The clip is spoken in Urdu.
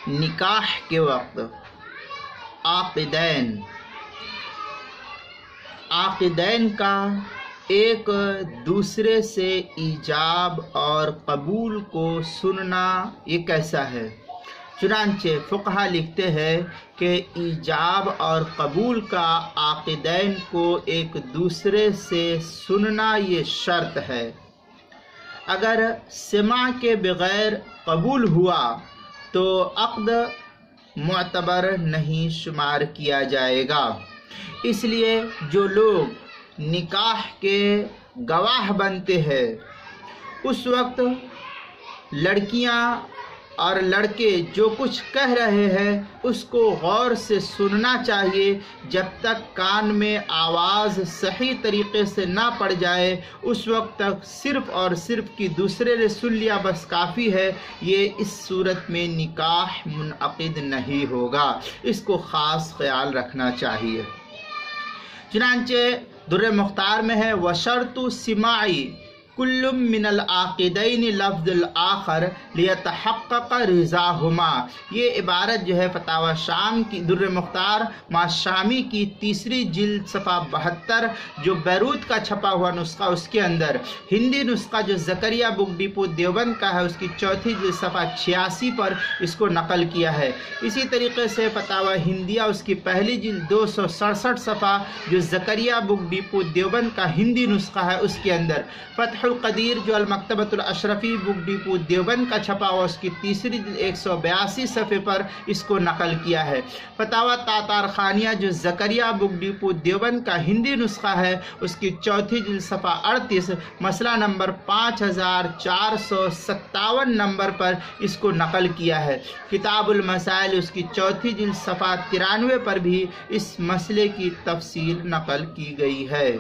نکاح کے وقت عاقدین کا ایک دوسرے سے ایجاب اور قبول کو سننا یہ کیسا ہے؟ چنانچہ فقہا لکھتے ہیں کہ ایجاب اور قبول کا عاقدین کو ایک دوسرے سے سننا یہ شرط ہے۔ اگر سماع کے بغیر قبول ہوا تو عقد معتبر نہیں شمار کیا جائے گا۔ اس لیے جو لوگ نکاح کے گواہ بنتے ہیں اس وقت لڑکیاں اور لڑکے جو کچھ کہہ رہے ہیں اس کو غور سے سننا چاہیے۔ جب تک کان میں آواز صحیح طریقے سے نہ پڑ جائے اس وقت تک صرف اور صرف کہ دوسرے نے سن لیا بس کافی ہے، یہ اس صورت میں نکاح منعقد نہیں ہوگا۔ اس کو خاص خیال رکھنا چاہیے۔ چنانچہ در مختار میں ہے وشرط سماعی کل من العاقدین لفظ الآخر لیتحقق رضاہما۔ یہ عبارت جو ہے فتاوی شام کی در مختار ما شامی کی تیسری جلد صفحہ 72 جو بیروت کا چھپا ہوا نسخہ اس کے اندر، ہندی نسخہ جو زکریا بک ڈپو دیوبند کا ہے اس کی چوتھی جلد صفحہ 86 پر اس کو نقل کیا ہے۔ اسی طریقے سے فتاوی ہندیہ اس کی پہلی جلد 267 صفحہ جو زکریا بک ڈپو دیوبند کا ہندی نسخہ ہے اس کے اندر، فتح القدیر جو المکتبۃ الاشرفی بک ڈپو دیوبند کا چھپا ہوا اس کی تیسری جلد 182 صفحے پر اس کو نقل کیا ہے۔ فتاوی تاتار خانیہ جو زکریا بک ڈپو دیوبند کا ہندی نسخہ ہے اس کی چوتھی جلد صفحہ 38 مسئلہ نمبر 5457 نمبر پر اس کو نقل کیا ہے۔ کتاب المسائل اس کی چوتھی جلد صفحہ 93 پر بھی اس مسئلے کی تفصیل نقل کی گئی ہے۔